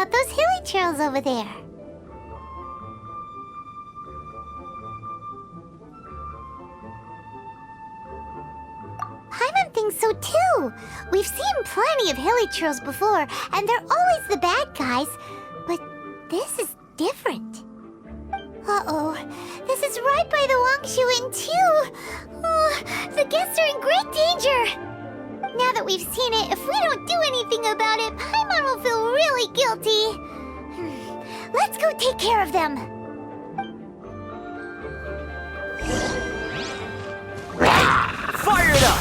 about those hilly trails over there. Paimon thinks so too. We've seen plenty of hilly trails before, and they're always the bad guys. But this is different. Uh-oh. This is right by the Wangshu Inn too. Oh, the guests are in great danger. Now that we've seen it, if we don't do anything about it, Paimon will feel really guilty. Let's go take care of them. Fire it up!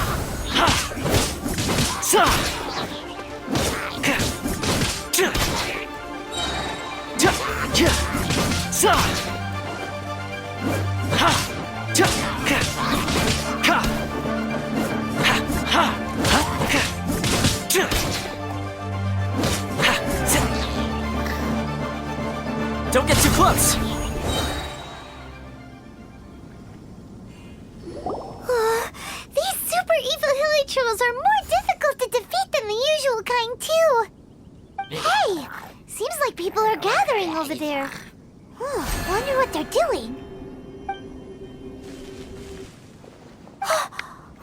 Don't get too close! These super evil hilly trolls are more difficult to defeat than the usual kind, too. Hey! Seems like people are gathering over there. Wonder what they're doing.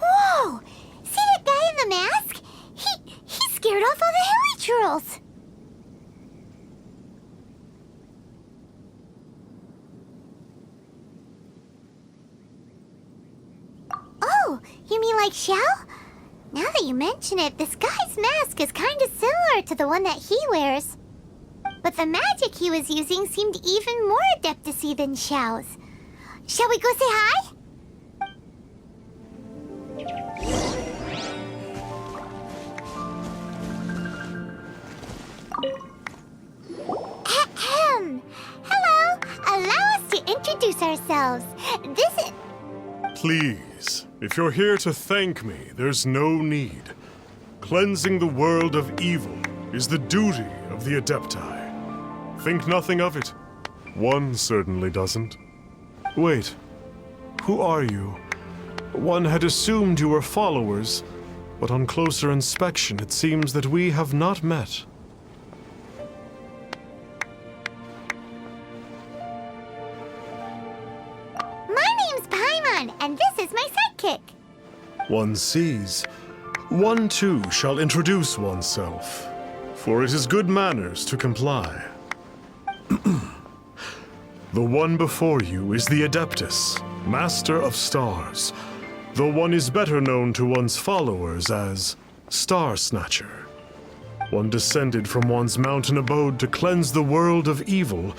Whoa! See that guy in the mask? He scared off all the hilly trolls. Oh, you mean like Xiao? Now that you mention it, this guy's mask is kind of similar to the one that he wears. But the magic he was using seemed even more adeptus-y than Xiao's. Shall we go say hi? Ahem. Hello. Allow us to introduce ourselves. This is... Please, if you're here to thank me, there's no need. Cleansing the world of evil is the duty of the Adepti. Think nothing of it. One certainly doesn't. Wait, who are you? One had assumed you were followers, but on closer inspection it seems that we have not met. And this is my sidekick. One sees. One too shall introduce oneself, for it is good manners to comply. The one before you is the Adeptus, Master of Stars, though one is better known to one's followers as Star Snatcher. One descended from one's mountain abode to cleanse the world of evil,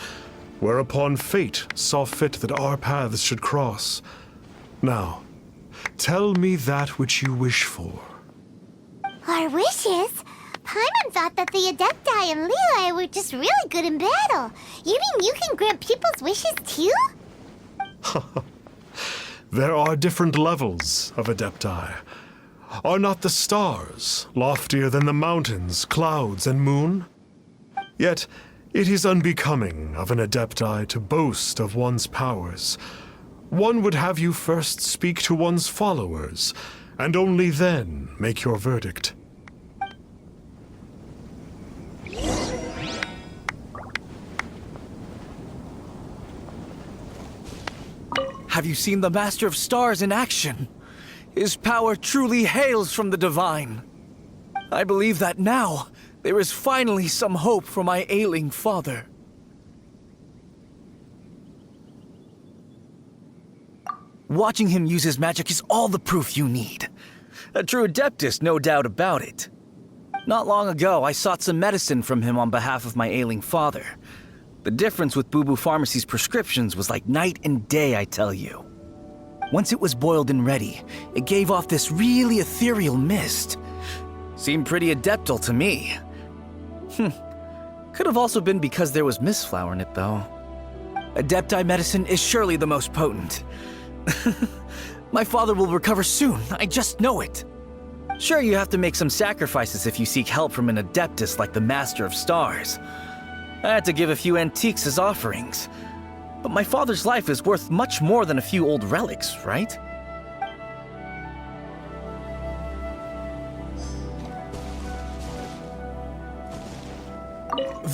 whereupon fate saw fit that our paths should cross. Now, tell me that which you wish for. Our wishes? Paimon thought that the Adepti and Leela were just really good in battle. You mean you can grant people's wishes too? There are different levels of Adepti. Are not the stars loftier than the mountains, clouds, and moon? Yet, it is unbecoming of an Adepti to boast of one's powers. One would have you first speak to one's followers, and only then make your verdict. Have you seen the Master of Stars in action? His power truly hails from the divine. I believe that now there is finally some hope for my ailing father. Watching him use his magic is all the proof you need. A true Adeptus, no doubt about it. Not long ago, I sought some medicine from him on behalf of my ailing father. The difference with Boo Boo Pharmacy's prescriptions was like night and day, I tell you. Once it was boiled and ready, it gave off this really ethereal mist. Seemed pretty adeptal to me. Could have also been because there was mistflower in it, though. Adepti medicine is surely the most potent. My father will recover soon, I just know it. Sure, you have to make some sacrifices if you seek help from an Adeptus like the Master of Stars. I had to give a few antiques as offerings. But my father's life is worth much more than a few old relics, right?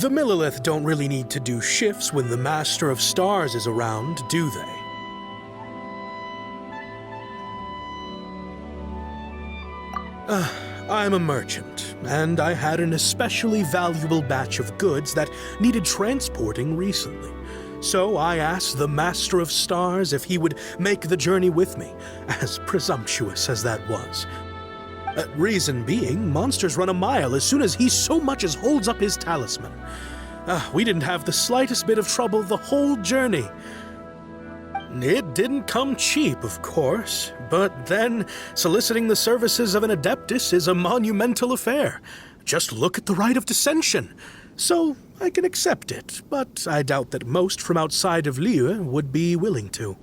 The Millilith don't really need to do shifts when the Master of Stars is around, do they? I'm a merchant, and I had an especially valuable batch of goods that needed transporting recently. So I asked the Master of Stars if he would make the journey with me, as presumptuous as that was. Reason being, monsters run a mile as soon as he so much as holds up his talisman. We didn't have the slightest bit of trouble the whole journey. It didn't come cheap, of course, but then soliciting the services of an Adeptus is a monumental affair. Just look at the Rite of Dissension. So I can accept it, but I doubt that most from outside of Liyue would be willing to.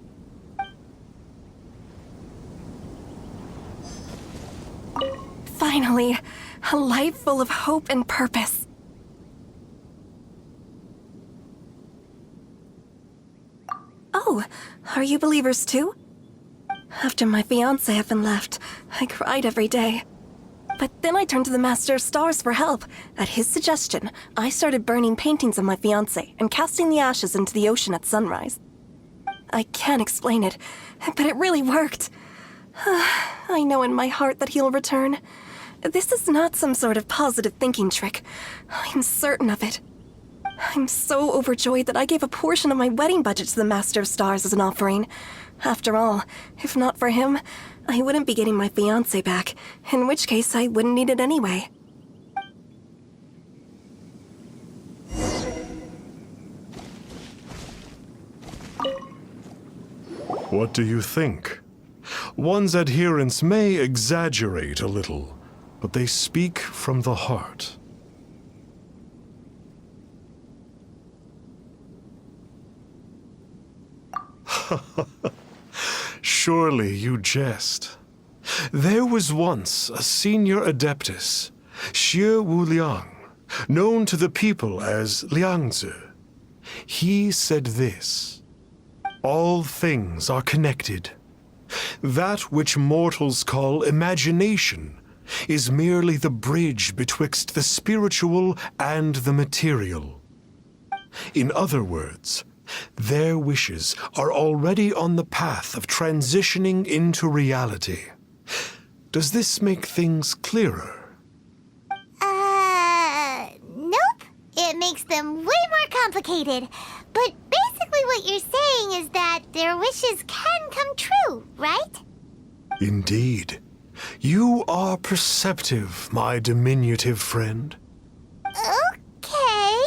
Finally, a life full of hope and purpose. Oh, are you believers too? After my fiancé Evan left, I cried every day. But then I turned to the Master of Stars for help. At his suggestion, I started burning paintings of my fiancé and casting the ashes into the ocean at sunrise. I can't explain it, but it really worked. I know in my heart that he'll return. This is not some sort of positive thinking trick. I'm certain of it. I'm so overjoyed that I gave a portion of my wedding budget to the Master of Stars as an offering. After all, if not for him, I wouldn't be getting my fiancé back, in which case I wouldn't need it anyway. What do you think? One's adherents may exaggerate a little, but they speak from the heart. Surely you jest. There was once a senior Adeptus, Xie Wuliang, known to the people as Liangzi. He said this: all things are connected. That which mortals call imagination is merely the bridge betwixt the spiritual and the material. In other words, their wishes are already on the path of transitioning into reality. Does this make things clearer? Nope. It makes them way more complicated. But basically what you're saying is that their wishes can come true, right? Indeed. You are perceptive, my diminutive friend. Okay.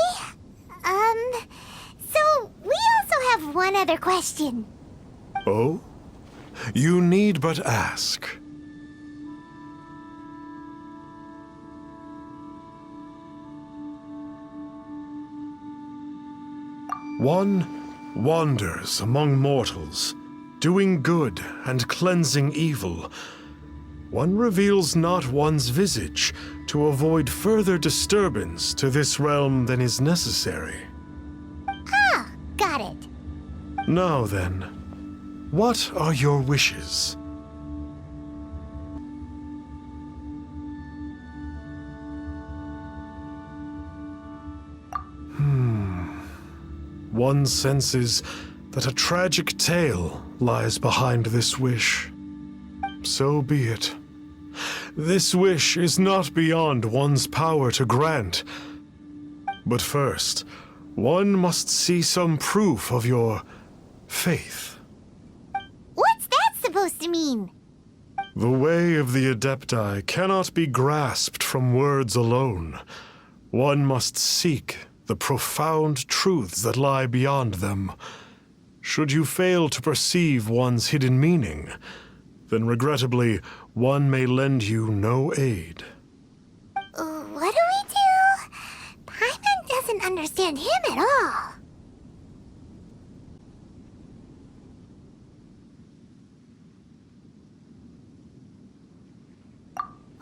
So we also have one other question. Oh? You need but ask. One wanders among mortals, doing good and cleansing evil. One reveals not one's visage to avoid further disturbance to this realm than is necessary. Ah, got it. Now then, what are your wishes? One senses that a tragic tale lies behind this wish. So be it. This wish is not beyond one's power to grant. But first, one must see some proof of your faith. What's that supposed to mean? The way of the Adepti cannot be grasped from words alone. One must seek the profound truths that lie beyond them. Should you fail to perceive one's hidden meaning, then regrettably, one may lend you no aid. What do we do? Paimon doesn't understand him at all.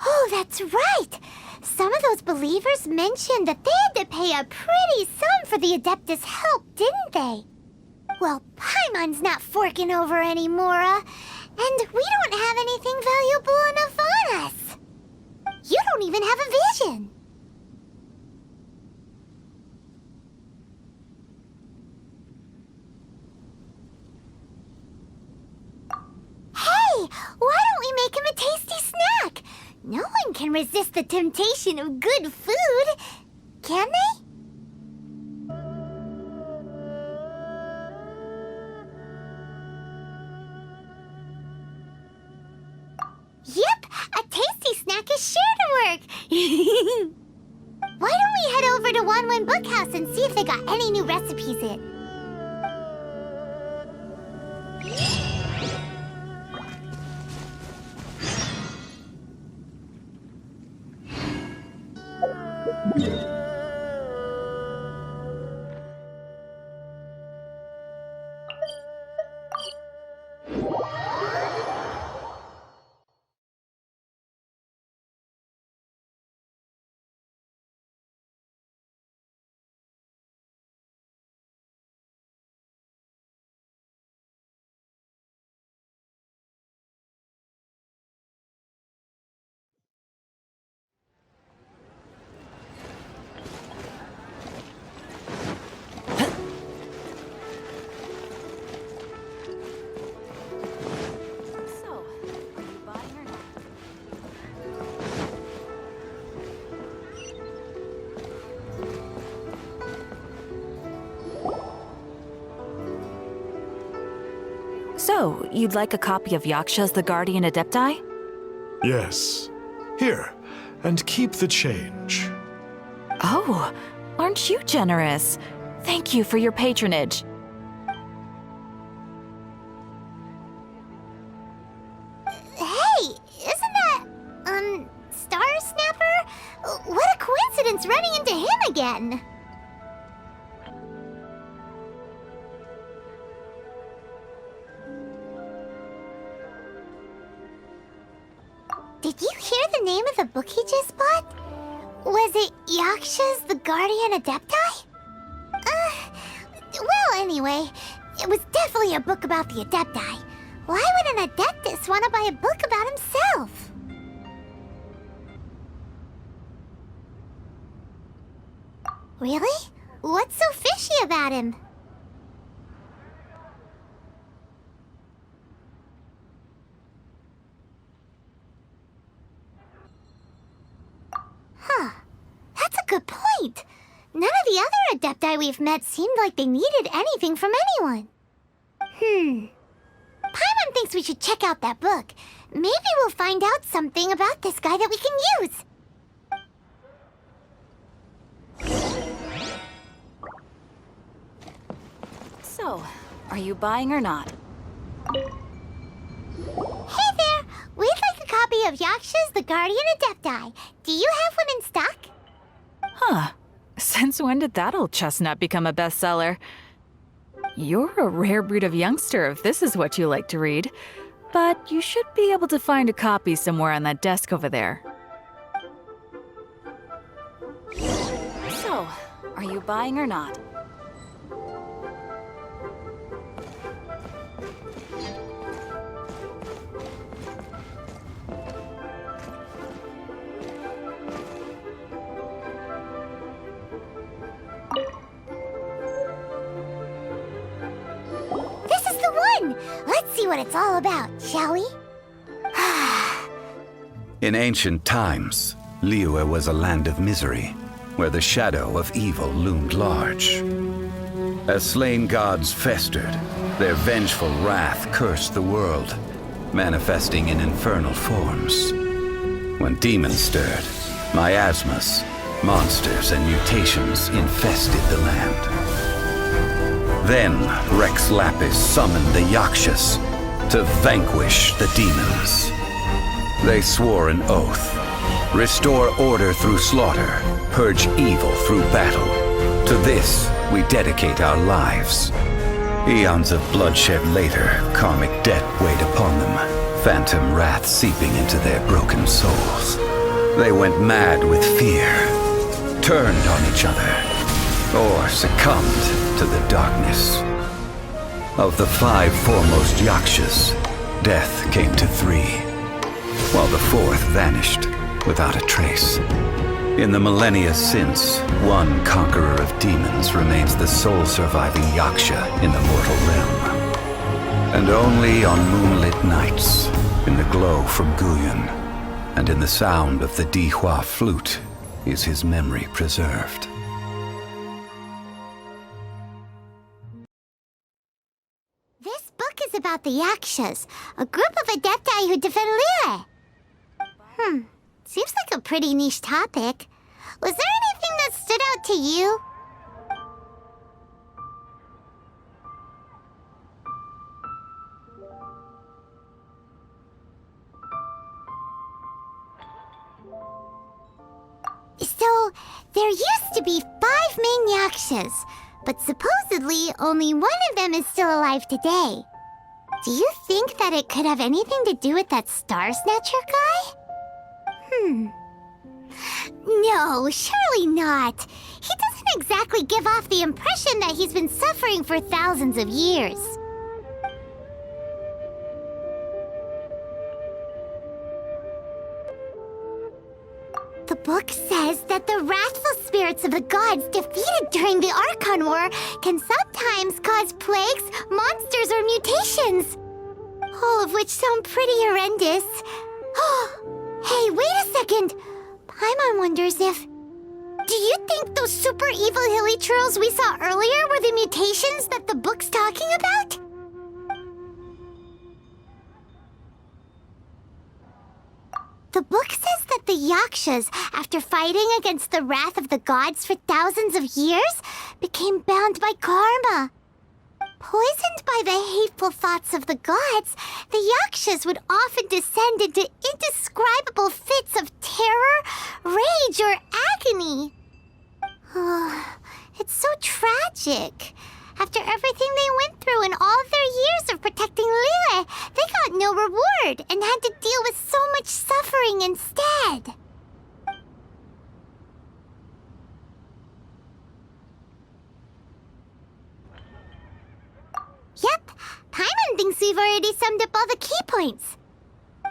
Oh, that's right! Some of those believers mentioned that they had to pay a pretty sum for the Adeptus' help, didn't they? Well, Paimon's not forking over anymore, and we don't have anything valuable enough on us. You don't even have a vision. can resist the temptation of good food, can they? Yep, a tasty snack is sure to work. Why don't we head over to Wanwen Bookhouse and see if they got any new recipes in? So, you'd like a copy of Yaksha's The Guardian Adepti? Yes. Here, and keep the change. Oh, aren't you generous? Thank you for your patronage. Hey, isn't that, Star Snapper? What a coincidence running into him again! Did you hear the name of the book he just bought? Was it Yaksha's The Guardian Adepti? Well, anyway, it was definitely a book about the Adepti. Why would an Adeptus want to buy a book about himself? Really? What's so fishy about him? Huh. That's a good point. None of the other Adepti we've met seemed like they needed anything from anyone. Paimon thinks we should check out that book. Maybe we'll find out something about this guy that we can use. So, are you buying or not? Hey there! We'd like a copy of Yaksha's The Guardian Adepti. Do you have one in stock? Huh. Since when did that old chestnut become a bestseller? You're a rare breed of youngster if this is what you like to read. But you should be able to find a copy somewhere on that desk over there. So, are you buying or not? Let's see what it's all about, shall we? In ancient times, Liyue was a land of misery, where the shadow of evil loomed large. As slain gods festered, their vengeful wrath cursed the world, manifesting in infernal forms. When demons stirred, miasmas, monsters, and mutations infested the land. Then Rex Lapis summoned the Yakshas to vanquish the demons. They swore an oath: restore order through slaughter, purge evil through battle. To this we dedicate our lives. Eons of bloodshed later, karmic debt weighed upon them, phantom wrath seeping into their broken souls. They went mad with fear, turned on each other, or succumbed to the darkness. Of the 5 foremost Yakshas, death came to 3, while the 4th vanished without a trace. In the millennia since, one conqueror of demons remains the sole surviving Yaksha in the mortal realm. And only on moonlit nights, in the glow from Guyon, and in the sound of the Dihua flute is his memory preserved. This book is about the Yakshas, a group of adepti who defend Liyue. Seems like a pretty niche topic. Was there anything that stood out to you? So, there used to be 5 main Yakshas, but supposedly only one of them is still alive today. Do you think that it could have anything to do with that Star Snatcher guy? No, surely not. He doesn't exactly give off the impression that he's been suffering for thousands of years. The book says that the wrathful spirits of the gods defeated during the Archon War can sometimes cause plagues, monsters, or mutations. All of which sound pretty horrendous. Hey, wait a second! Paimon wonders if... Do you think those super evil hilly churls we saw earlier were the mutations that the book's talking about? The book says that the Yakshas, after fighting against the wrath of the gods for thousands of years, became bound by karma. Poisoned by the hateful thoughts of the gods, the Yakshas would often descend into indescribable fits of terror, rage, or agony. Oh, it's so tragic. After everything they went through in all of their years of protecting Liyue, they got no reward and had to deal with so much suffering instead. Yep, Paimon thinks we've already summed up all the key points.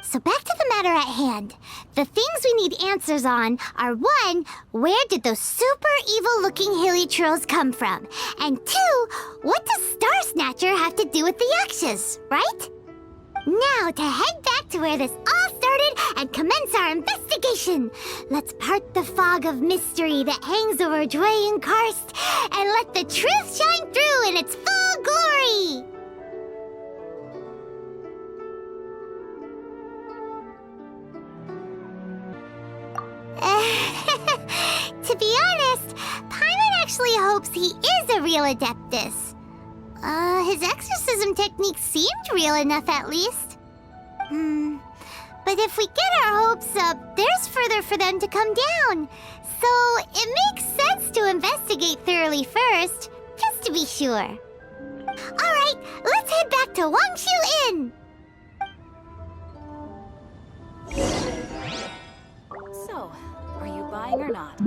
So back to the matter at hand. The things we need answers on are 1, where did those super evil-looking hilly trolls come from? And 2, what does Star Snatcher have to do with the Yakshas, right? Now to head back to where this all started and commence our investigation. Let's part the fog of mystery that hangs over Dwayne Karst and let the truth shine through in its full glory! To be honest, Paimon actually hopes he is a real Adeptus. His exorcism technique seemed real enough at least. But if we get our hopes up, there's further for them to come down. So it makes sense to investigate thoroughly first, just to be sure. Alright, let's head back to Wangshu Inn! So, are you buying or not?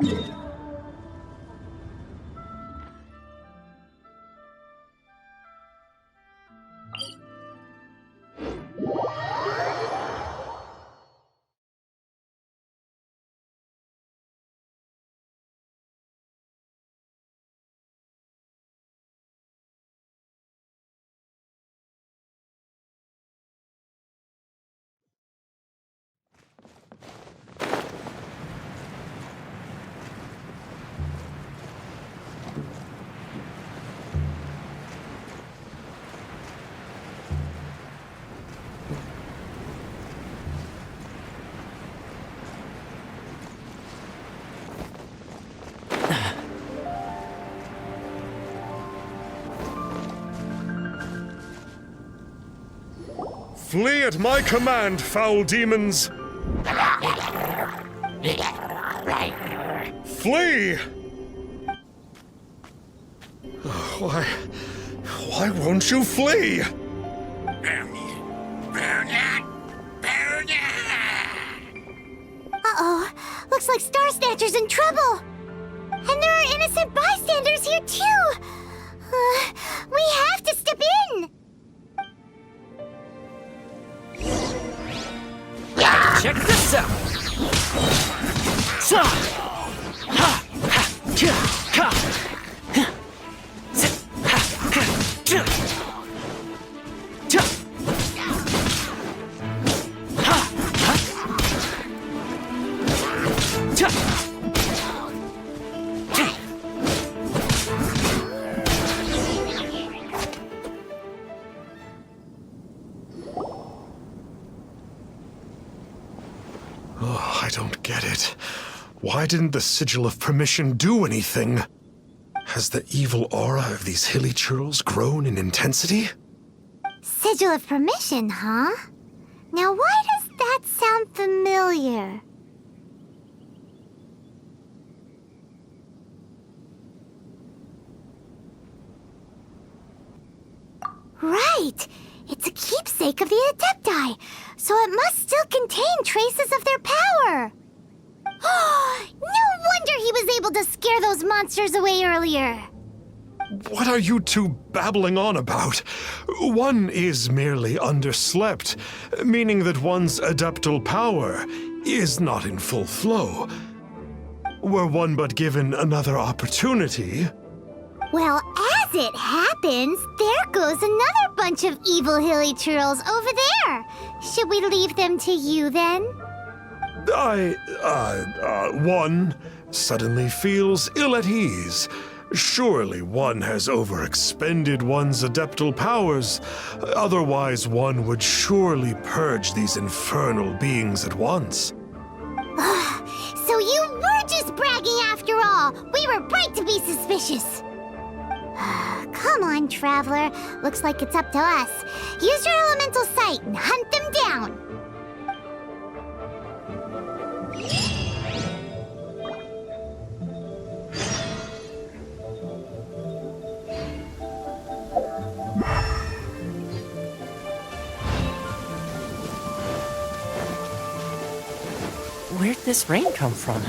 Flee at my command, foul demons! Flee! Why won't you flee? Uh-oh, looks like Star Snatcher's in trouble! And there are innocent bystanders here too! We have to step in! Check this out! Sa! Ha! Ha! Cha! Ha! Ha! Sit! Ha! Ha! Cha! Cha! Ha! Ha! Oh, I don't get it. Why didn't the Sigil of Permission do anything? Has the evil aura of these hilly churls grown in intensity? Sigil of Permission, huh? Now why does that sound familiar? Right! It's a keepsake of the Adepti, so it must still contain traces of their power! No wonder he was able to scare those monsters away earlier! What are you two babbling on about? One is merely underslept, meaning that one's adeptal power is not in full flow. Were one but given another opportunity... Well, as it happens, there goes another bunch of evil hilly churls over there. Should we leave them to you then? One suddenly feels ill at ease. Surely one has overexpended one's adeptal powers. Otherwise, one would surely purge these infernal beings at once. So you were just bragging after all. We were right to be suspicious. Come on, Traveler. Looks like it's up to us. Use your elemental sight and hunt them down. Where'd this rain come from?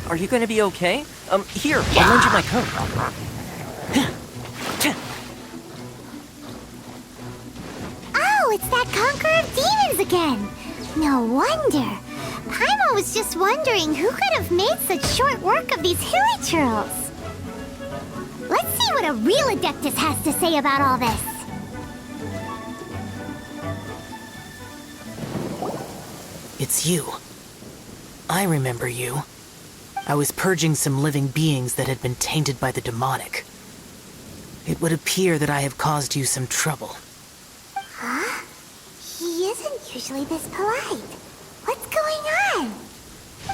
Are you gonna be okay? Here, I'll lend you my coat. Oh, it's that Conqueror of Demons again. No wonder. Paimon was just wondering who could have made such short work of these hilly churls. Let's see what a real Adeptus has to say about all this. It's you. I remember you. I was purging some living beings that had been tainted by the demonic. It would appear that I have caused you some trouble. Huh? He isn't usually this polite. What's going on?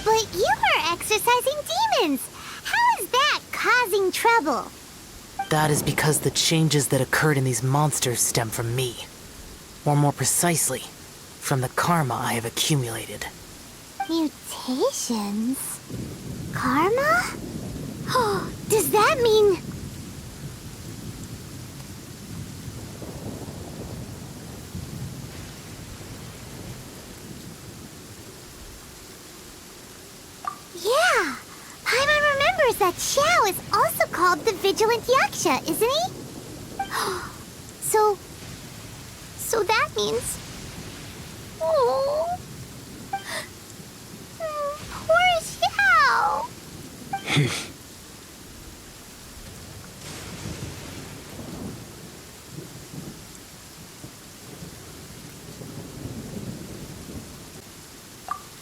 But you were exorcising demons. How is that causing trouble? That is because the changes that occurred in these monsters stem from me. Or more precisely, from the karma I have accumulated. Mutations? Karma? Oh, does that mean... Yeah! Paimon remembers that Xiao is also called the Vigilant Yaksha, isn't he? So that means... Oh... Poor Xiao!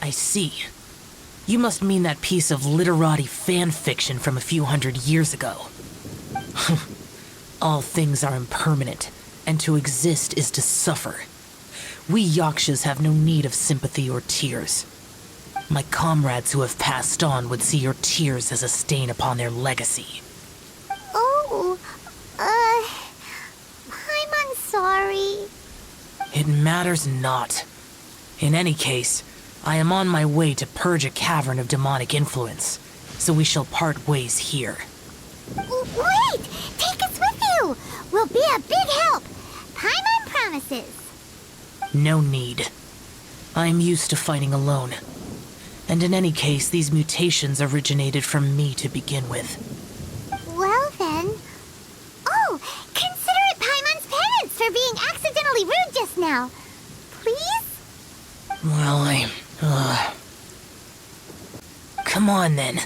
I see. You must mean that piece of literati fan fiction from a few hundred years ago. All things are impermanent, and to exist is to suffer. We Yakshas have no need of sympathy or tears. My comrades who have passed on would see your tears as a stain upon their legacy. Oh, I'm sorry. It matters not. In any case, I am on my way to purge a cavern of demonic influence, so we shall part ways here. Wait! Take us with you! We'll be a big help! Paimon promises. No need. I am used to fighting alone. And in any case, these mutations originated from me to begin with. Well then... Oh! Consider it Paimon's penance for being accidentally rude just now. Please? Well, Come on, then.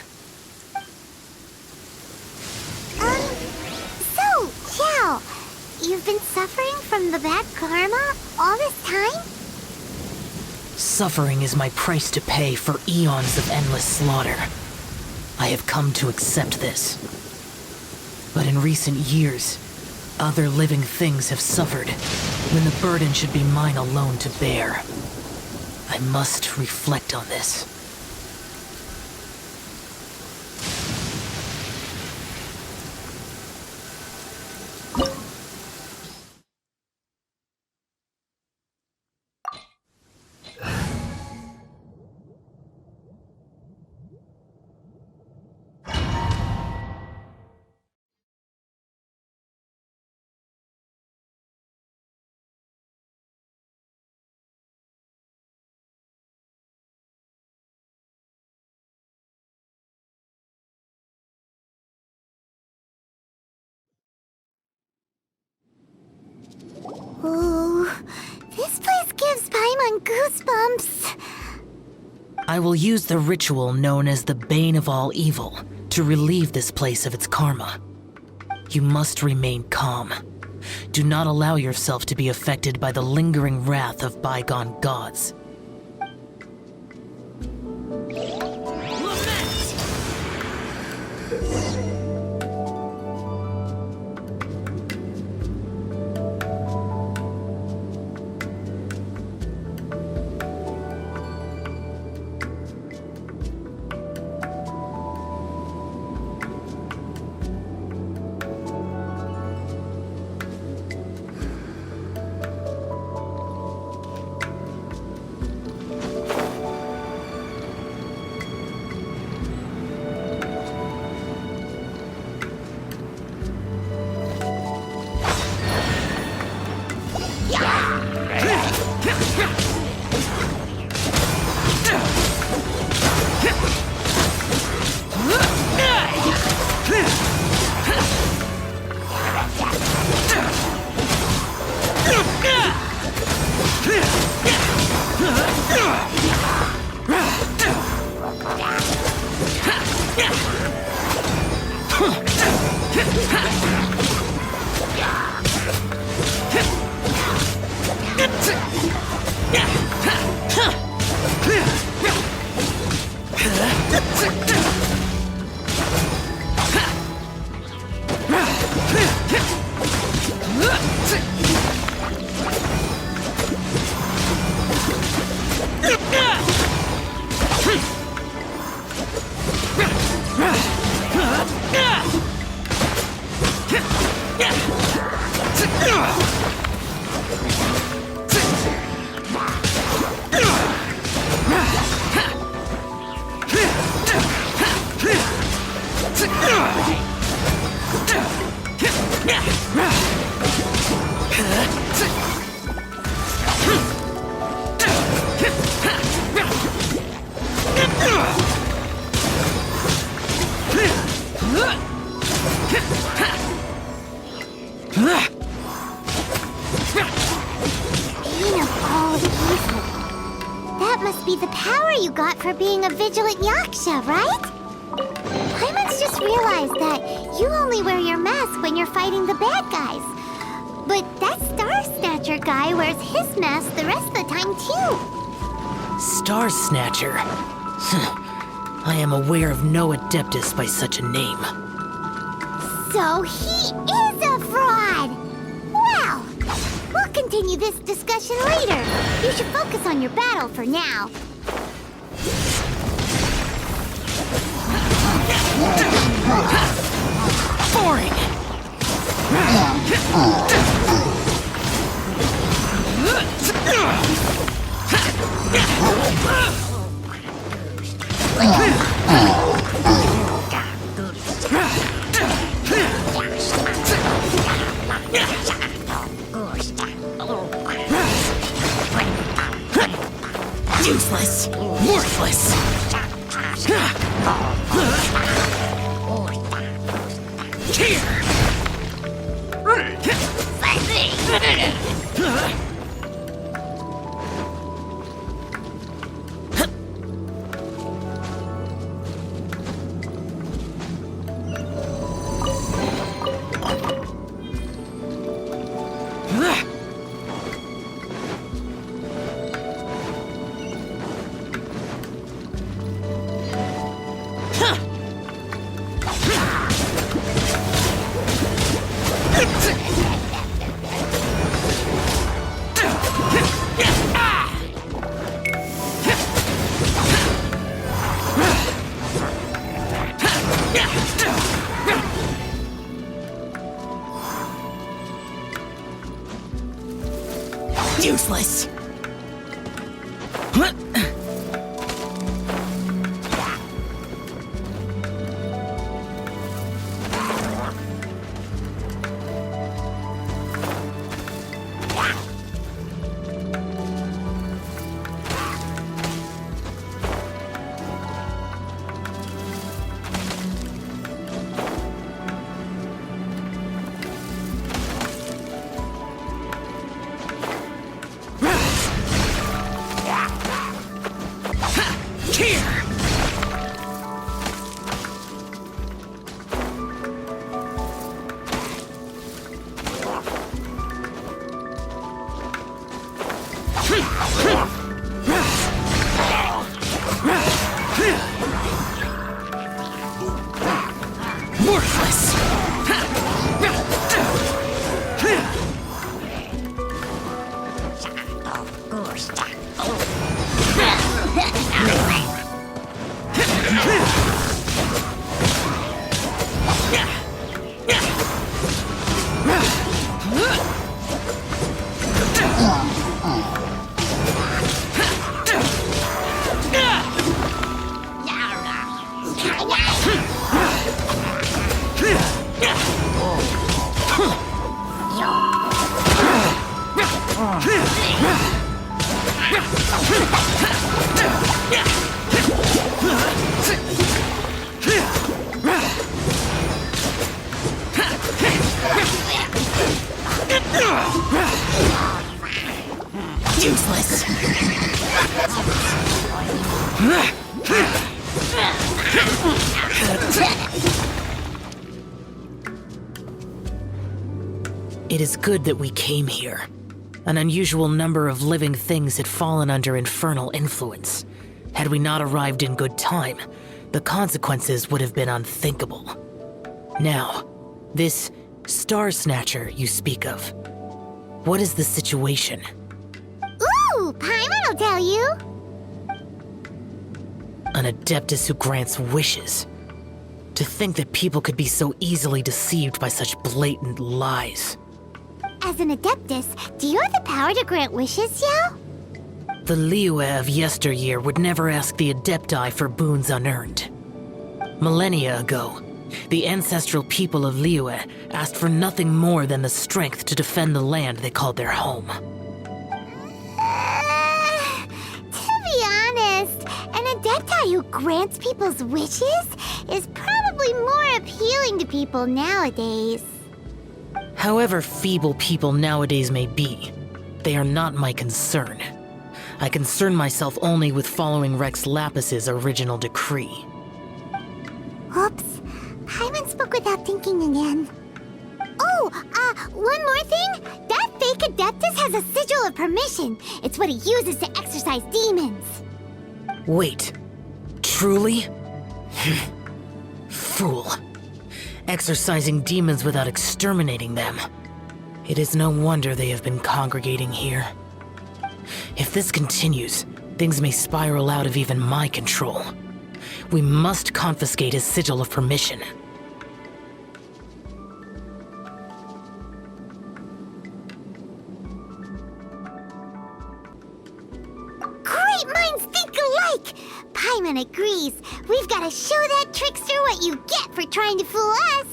So, Xiao, you've been suffering from the bad karma all this time? Suffering is my price to pay for eons of endless slaughter. I have come to accept this. But in recent years, other living things have suffered, when the burden should be mine alone to bear. I must reflect on this. having goosebumps. I will use the ritual known as the Bane of All Evil to relieve this place of its karma. You must remain calm. Do not allow yourself to be affected by the lingering wrath of bygone gods. Bane of all evil. That must be the power you got for being a vigilant Yaksha, right? Paimons just realized that you only wear your mask when you're fighting the bad guys. But that Star Snatcher guy wears his mask the rest of the time, too. Star Snatcher? I am aware of no Adeptus by such a name. So he is a fraud! Well, we'll continue this discussion later. You should focus on your battle for now. Boring! Useless! Worthless! Here! Useless! Worthless! Useless! It is good that we came here. An unusual number of living things had fallen under infernal influence. Had we not arrived in good time, the consequences would have been unthinkable. Now, this Star Snatcher you speak of, what is the situation? Ooh, Paimon will tell you. An Adeptus who grants wishes. To think that people could be so easily deceived by such blatant lies. As an Adeptus, do you have the power to grant wishes, Xiao? The Liyue of yesteryear would never ask the Adepti for boons unearned. Millennia ago, the ancestral people of Liyue asked for nothing more than the strength to defend the land they called their home. To be honest, an Adepti who grants people's wishes is probably more appealing to people nowadays. However feeble people nowadays may be, they are not my concern. I concern myself only with following Rex Lapis's original decree. Oops, Paimon spoke without thinking again. Oh, one more thing. That fake Adeptus has a sigil of permission. It's what he uses to exorcise demons. Wait, truly? Fool. Exorcising demons without exterminating them. It is no wonder they have been congregating here. If this continues, things may spiral out of even my control. We must confiscate his sigil of permission. Great minds think alike! Paimon agrees. We've got to show that trickster what you get for trying to fool us.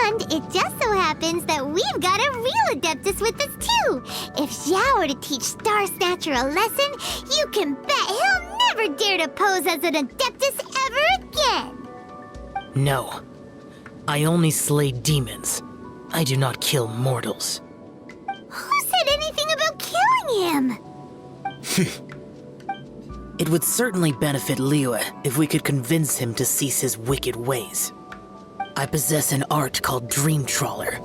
And it just so happens that we've got a real Adeptus with us too. If Xiao were to teach Star Snatcher a lesson, you can bet he'll never dare to pose as an Adeptus ever again. No. I only slay demons. I do not kill mortals. Who said anything about killing him? It would certainly benefit Liyue if we could convince him to cease his wicked ways. I possess an art called Dream Trawler.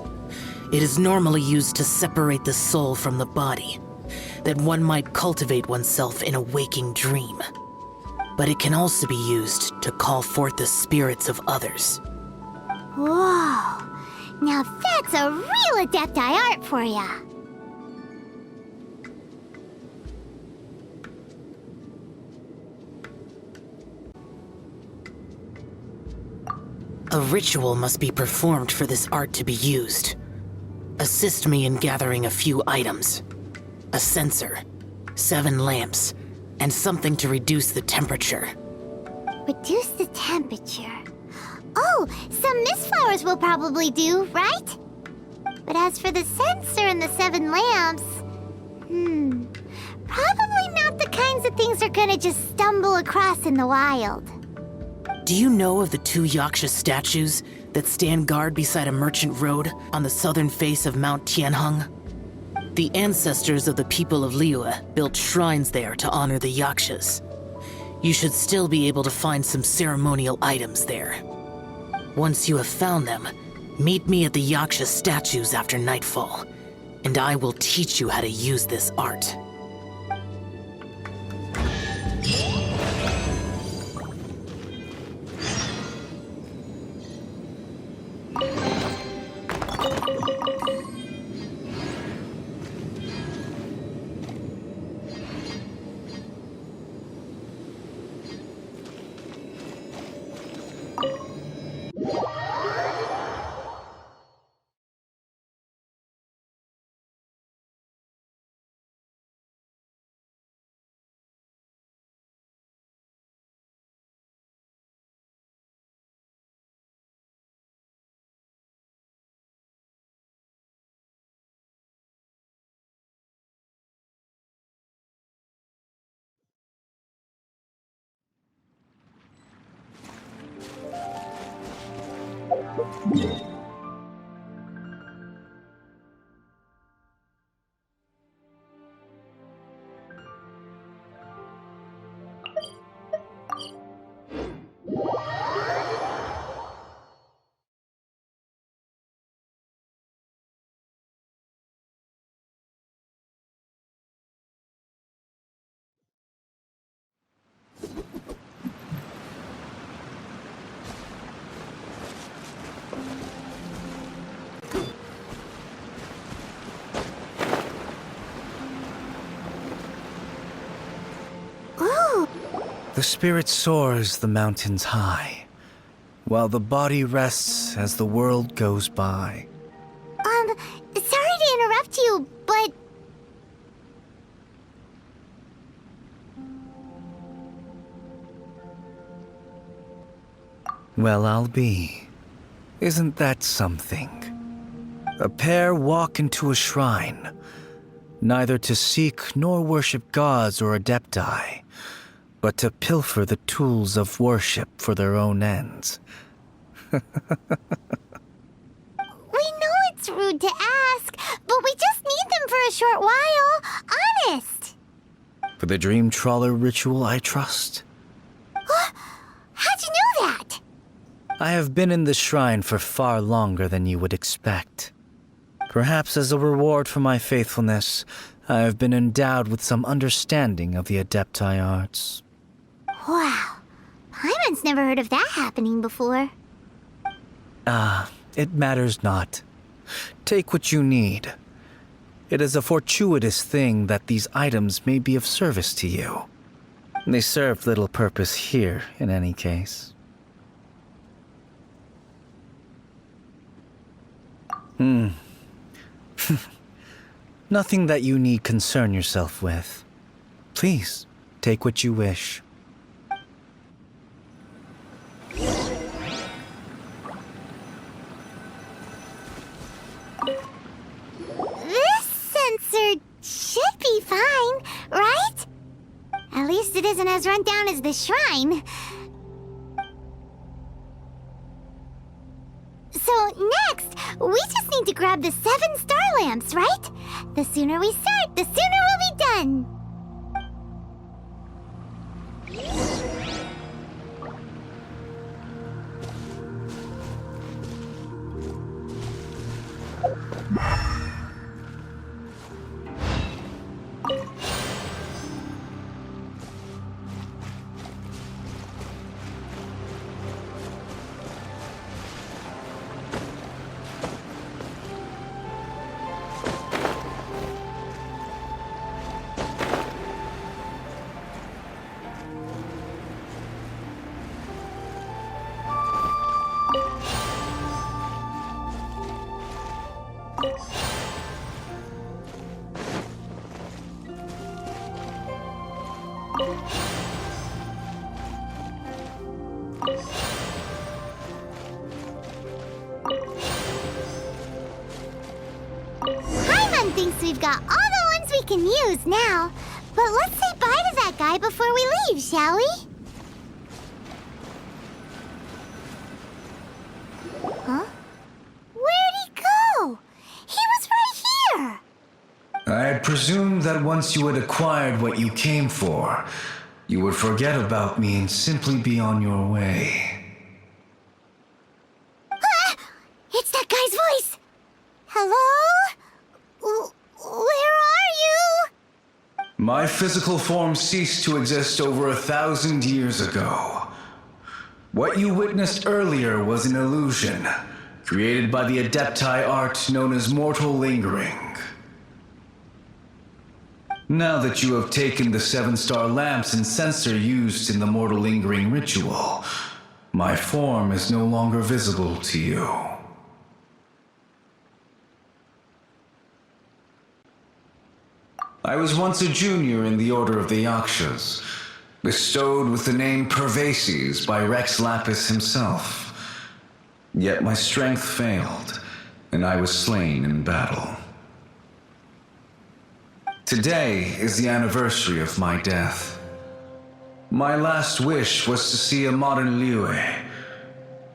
It is normally used to separate the soul from the body, that one might cultivate oneself in a waking dream. But it can also be used to call forth the spirits of others. Whoa, now that's a real Adepti art for ya. A ritual must be performed for this art to be used. Assist me in gathering a few items. A censer, 7 lamps, and something to reduce the temperature. Reduce the temperature. Oh, some mist flowers will probably do, right? But as for the censer and the 7 lamps, probably not the kinds of things they're gonna just stumble across in the wild. Do you know of the 2 Yaksha statues that stand guard beside a merchant road on the southern face of Mount Tianheng? The ancestors of the people of Liyue built shrines there to honor the Yakshas. You should still be able to find some ceremonial items there. Once you have found them, meet me at the Yaksha statues after nightfall, and I will teach you how to use this art. The spirit soars the mountains high, while the body rests as the world goes by. Sorry to interrupt you, but... Well, I'll be. Isn't that something? A pair walk into a shrine, neither to seek nor worship gods or adepti, but to pilfer the tools of worship for their own ends. We know it's rude to ask, but we just need them for a short while. Honest. For the dream trawler ritual, I trust. How'd you know that? I have been in the shrine for far longer than you would expect. Perhaps as a reward for my faithfulness, I have been endowed with some understanding of the adepti arts. Wow. Paimon's never heard of that happening before. It matters not. Take what you need. It is a fortuitous thing that these items may be of service to you. They serve little purpose here, in any case. Nothing that you need concern yourself with. Please, take what you wish. This sensor should be fine, right? At least it isn't as run down as the shrine. So next, we just need to grab the 7 star lamps, right? The sooner we start, the sooner we'll be done. Paimon thinks we've got all the ones we can use now. But let's say bye to that guy before we leave, shall we? Huh? Where'd he go? He was right here! I presumed that once you had acquired what you came for, you would forget about me and simply be on your way. Ah! It's that guy's voice! Hello? Where are you? My physical form ceased to exist over 1,000 years ago. What you witnessed earlier was an illusion, created by the Adepti art known as mortal lingering. Now that you have taken the 7-star lamps and censer used in the mortal lingering ritual, my form is no longer visible to you. I was once a junior in the Order of the Yakshas, bestowed with the name Pervases by Rex Lapis himself. Yet my strength failed, and I was slain in battle. Today is the anniversary of my death. My last wish was to see a modern Liyue,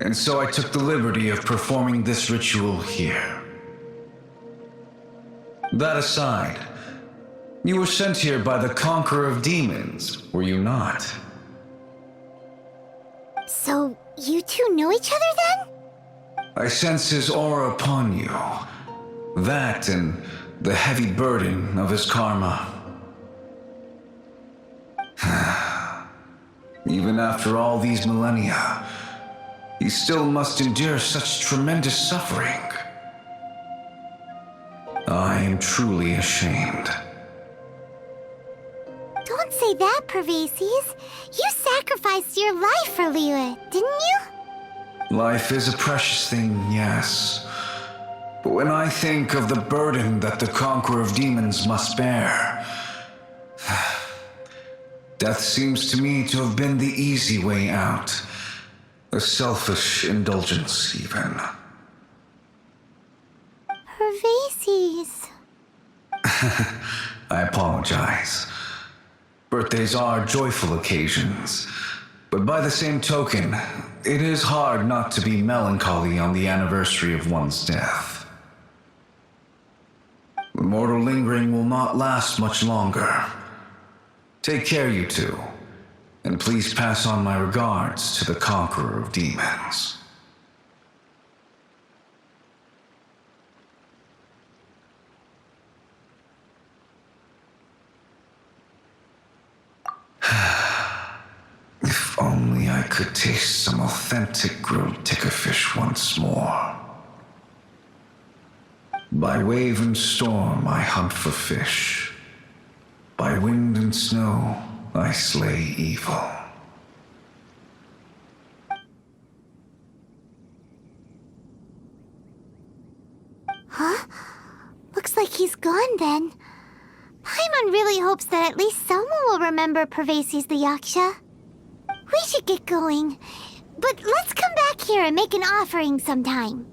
and so I took the liberty of performing this ritual here. That aside, you were sent here by the Conqueror of Demons, were you not? So, you two know each other then? I sense his aura upon you. That and the heavy burden of his karma. Even after all these millennia, he still must endure such tremendous suffering. I am truly ashamed. Don't say that, Pervases. You sacrificed your life for Liyue, didn't you? Life is a precious thing, yes. But when I think of the burden that the Conqueror of Demons must bear, death seems to me to have been the easy way out. A selfish indulgence, even. Pervases. I apologize. Birthdays are joyful occasions, but by the same token, it is hard not to be melancholy on the anniversary of one's death. The mortal lingering will not last much longer. Take care, you two, and please pass on my regards to the Conqueror of Demons. If only I could taste some authentic grilled ticker-fish once more. By wave and storm I hunt for fish. By wind and snow I slay evil. Huh? Looks like he's gone then. Paimon really hopes that at least someone will remember Pervases the Yaksha. We should get going, but let's come back here and make an offering sometime.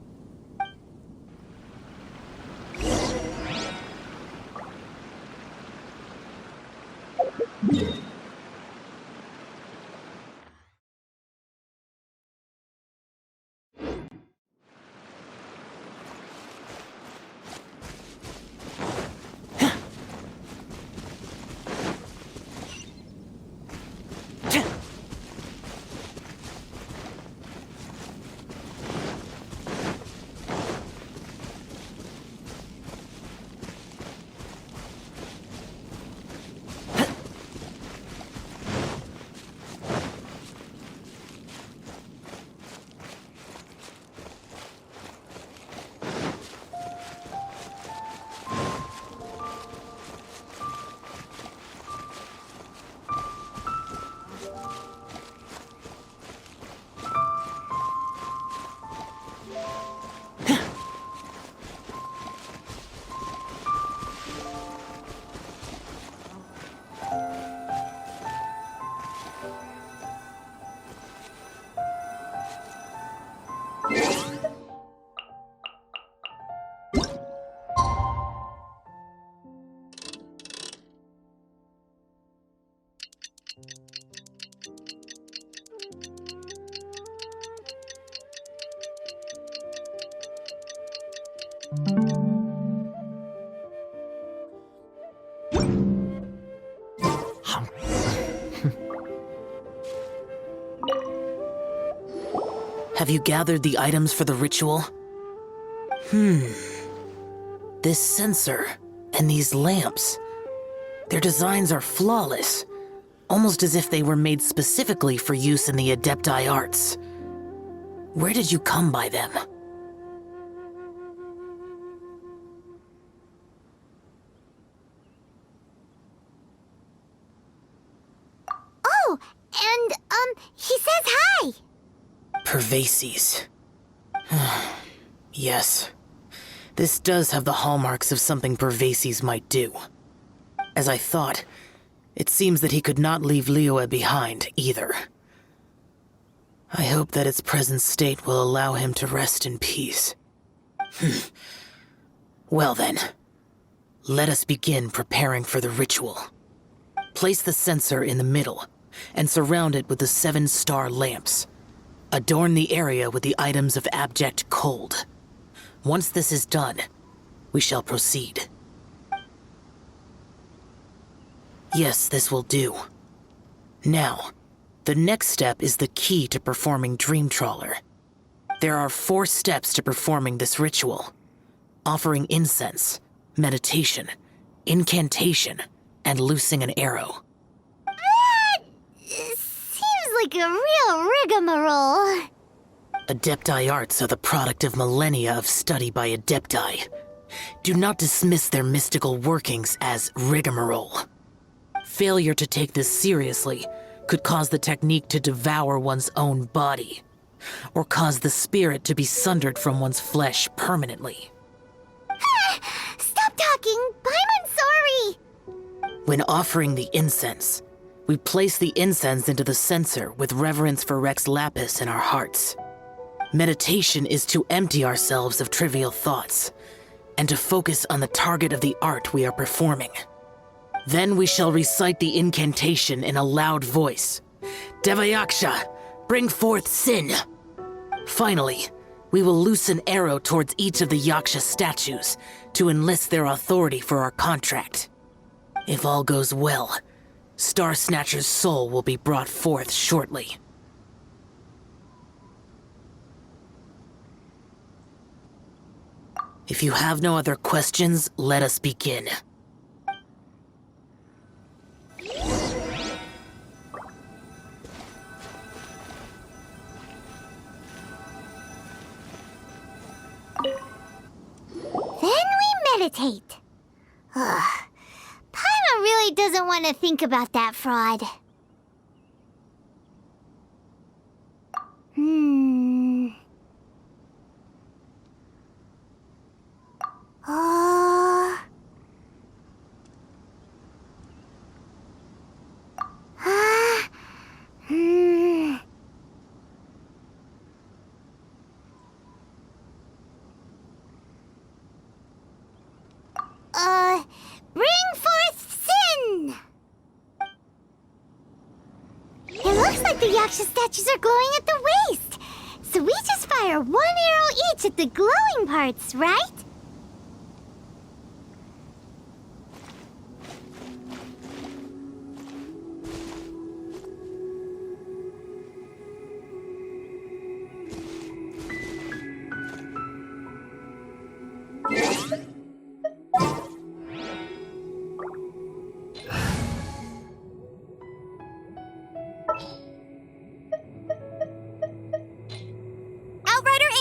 Have you gathered the items for the ritual? This sensor and these lamps. Their designs are flawless, almost as if they were made specifically for use in the Adepti arts. Where did you come by them? Oh, and, he says hi! Pervases. Yes. This does have the hallmarks of something Pervases might do. As I thought, it seems that he could not leave Liyue behind, either. I hope that its present state will allow him to rest in peace. Well then, let us begin preparing for the ritual. Place the censer in the middle, and surround it with the 7-star lamps. Adorn the area with the items of abject cold. Once this is done, we shall proceed. Yes, this will do. Now, the next step is the key to performing Dream Trawler. There are 4 steps to performing this ritual: offering incense, meditation, incantation, and loosing an arrow. Seems like a real rigmarole. Adepti arts are the product of millennia of study by Adepti. Do not dismiss their mystical workings as rigmarole. Failure to take this seriously could cause the technique to devour one's own body, or cause the spirit to be sundered from one's flesh permanently. Stop talking! I'm sorry! When offering the incense, we place the incense into the censer with reverence for Rex Lapis in our hearts. Meditation is to empty ourselves of trivial thoughts, and to focus on the target of the art we are performing. Then we shall recite the incantation in a loud voice. Devayaksha, bring forth sin! Finally, we will loose an arrow towards each of the Yaksha statues to enlist their authority for our contract. If all goes well, Star Snatcher's soul will be brought forth shortly. If you have no other questions, let us begin. Then we meditate. Ugh. Paimon really doesn't want to think about that fraud. Bring forth sin! It looks like the Yaksha statues are glowing at the waist. So we just fire 1 arrow each at the glowing parts, right?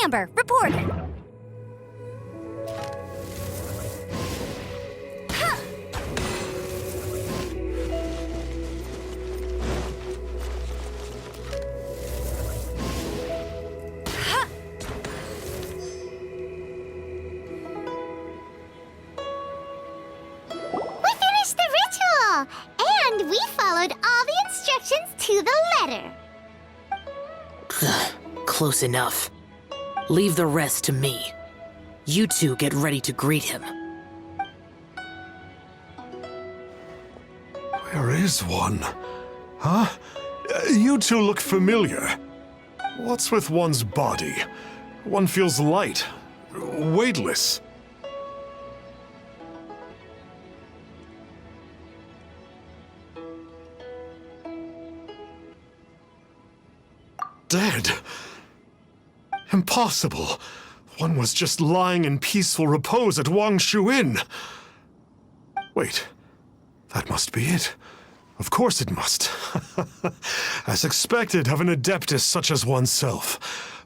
Amber, reporting. And we followed all the instructions to the letter. Close enough. Leave the rest to me. You two get ready to greet him. Where is one? Huh? You two look familiar. What's with one's body? One feels light, weightless. dead. Impossible. One was just lying in peaceful repose at Wangshu Inn. Wait, that must be it. Of course it must. As expected of an adeptus such as oneself.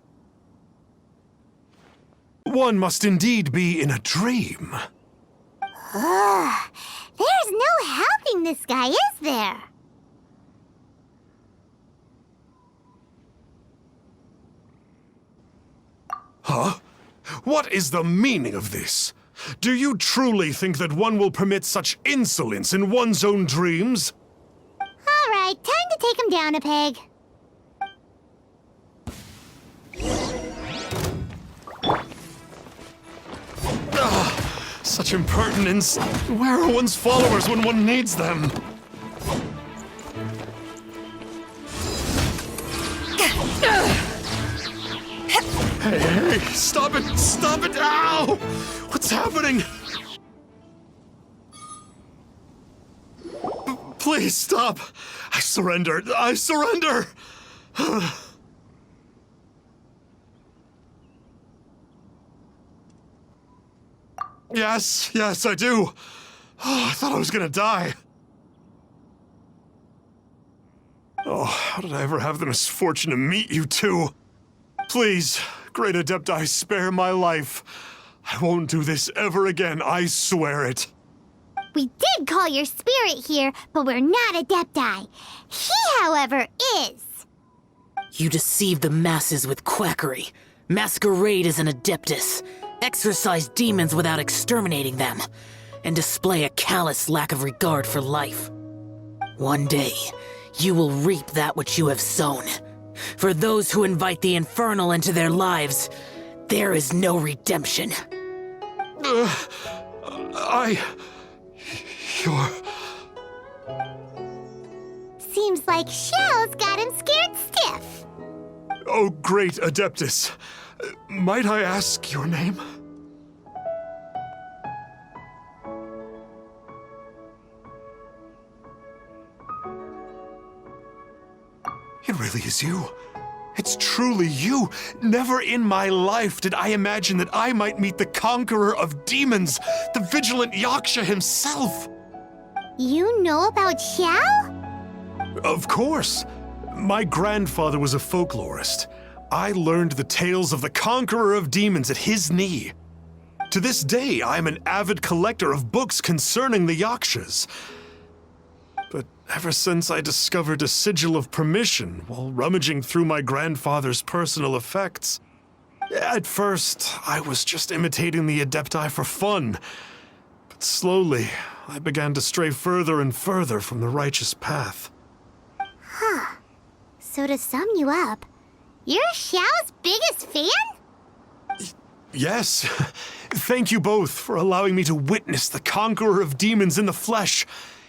One must indeed be in a dream. There's no helping this guy, is there? Huh? What is the meaning of this? Do you truly think that one will permit such insolence in one's own dreams? All right, time to take him down a peg. Such impertinence. Where are one's followers when one needs them? Hey, stop it! Stop it! Ow! What's happening? Please stop! I surrender! I surrender! Yes, I do. Oh, I thought I was gonna die. Oh, how did I ever have the misfortune to meet you two? Please, Great Adepti, spare my life. I won't do this ever again, I swear it. We did call your spirit here, but we're not Adepti. He, however, is. You deceive the masses with quackery, masquerade as an adeptus, exorcise demons without exterminating them, and display a callous lack of regard for life. One day, you will reap that which you have sown. For those who invite the infernal into their lives, there is no redemption. You're... Seems like Xiao's got him scared stiff. Oh, great Adeptus. Might I ask your name? It really is you. It's truly you. Never in my life did I imagine that I might meet the conqueror of demons, the vigilant Yaksha himself. You know about Xiao? Of course. My grandfather was a folklorist. I learned the tales of the conqueror of demons at his knee. To this day, I am an avid collector of books concerning the Yakshas. But ever since I discovered a sigil of permission while rummaging through my grandfather's personal effects, at first, I was just imitating the Adepti for fun. But slowly, I began to stray further and further from the righteous path. So to sum you up, you're Xiao's biggest fan? Yes. Thank you both for allowing me to witness the conqueror of demons in the flesh.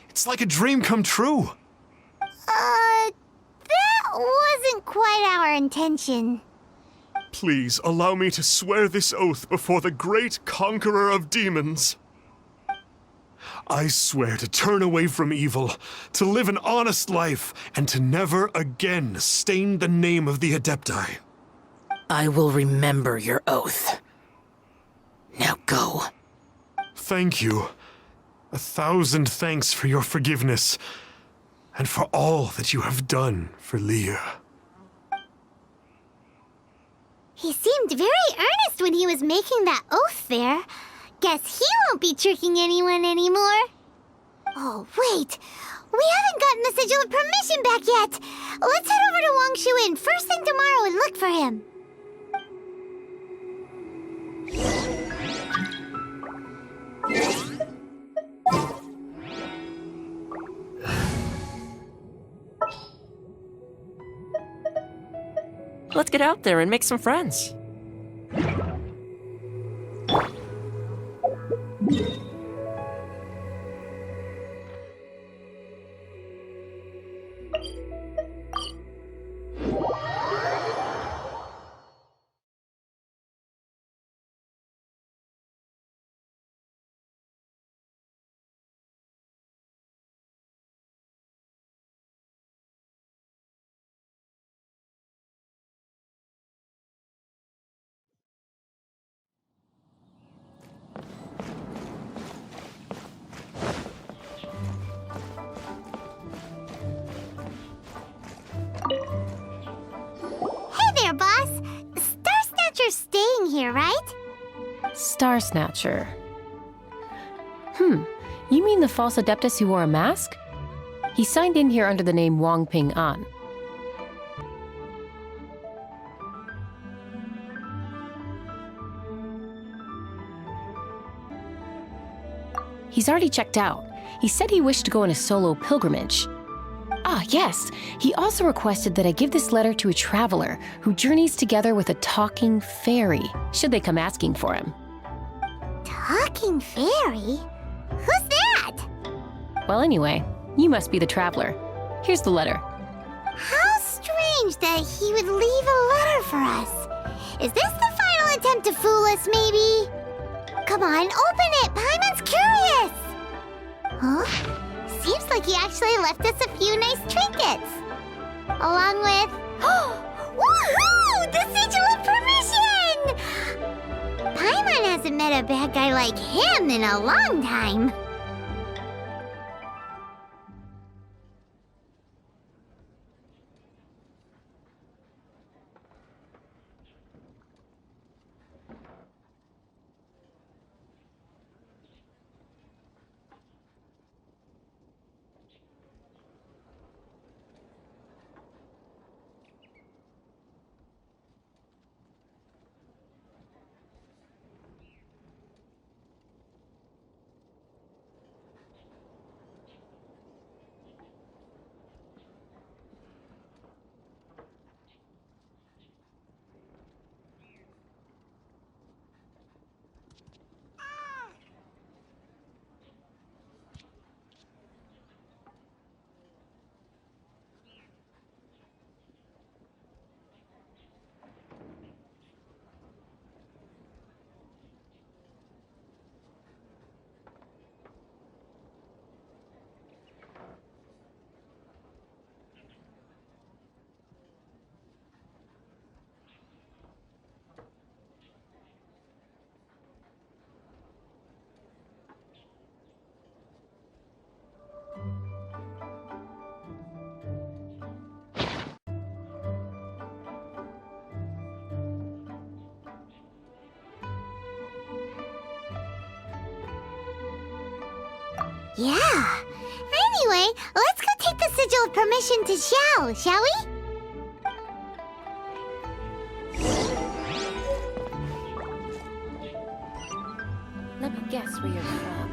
It's like a dream come true. That wasn't quite our intention. Please allow me to swear this oath before the great conqueror of demons. I swear to turn away from evil, to live an honest life, and to never again stain the name of the Adepti. I will remember your oath. Now go. Thank you. 1,000 thanks for your forgiveness, and for all that you have done for Leah. He seemed very earnest when he was making that oath there. Guess he won't be tricking anyone anymore. Oh, wait. We haven't gotten the sigil of permission back yet. Let's head over to Wangshu Inn first thing tomorrow and look for him. Let's get out there and make some friends. Snatcher's staying here, right? Star Snatcher. You mean the false Adeptus who wore a mask? He signed in here under the name Wang Ping An. He's already checked out. He said he wished to go on a solo pilgrimage. Ah, yes. He also requested that I give this letter to a traveler who journeys together with a talking fairy, should they come asking for him. Talking fairy? Who's that? Well, anyway, you must be the traveler. Here's the letter. How strange that he would leave a letter for us. Is this the final attempt to fool us, maybe? Come on, open it! Paimon's curious! Huh? Seems like he actually left us a few nice trinkets. Along with... Woohoo! The Sigil of Permission! Paimon hasn't met a bad guy like him in a long time. Yeah. Anyway, let's go take the Sigil of Permission to Xiao, shall we? Let me guess where you're from.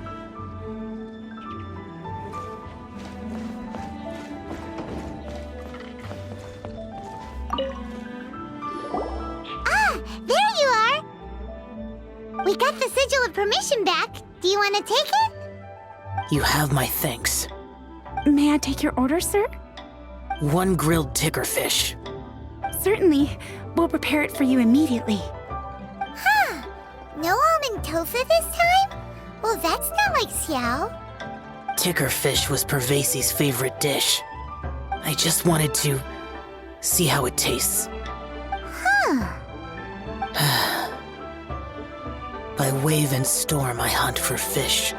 Ah, there you are! We got the Sigil of Permission back. Do you want to take it? You have my thanks. May I take your order, sir? 1 grilled tickerfish. Certainly. We'll prepare it for you immediately. Huh. No almond tofu this time? Well, that's not like Xiao. Tickerfish was Pervasi's favorite dish. I just wanted to see how it tastes. Huh. By wave and storm I hunt for fish.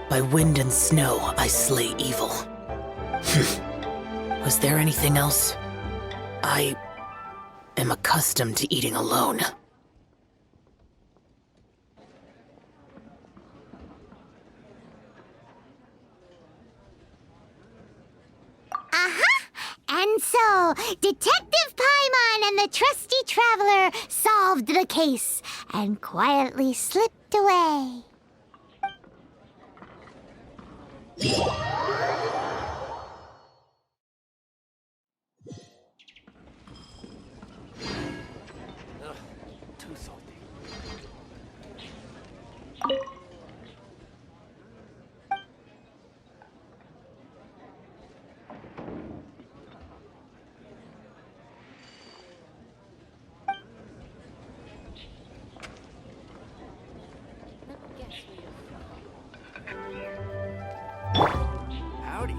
By wind and snow I slay evil. Was there anything else? I am accustomed to eating alone. And so, Detective Paimon and the trusty traveler solved the case and quietly slipped away. Too salty. Howdy.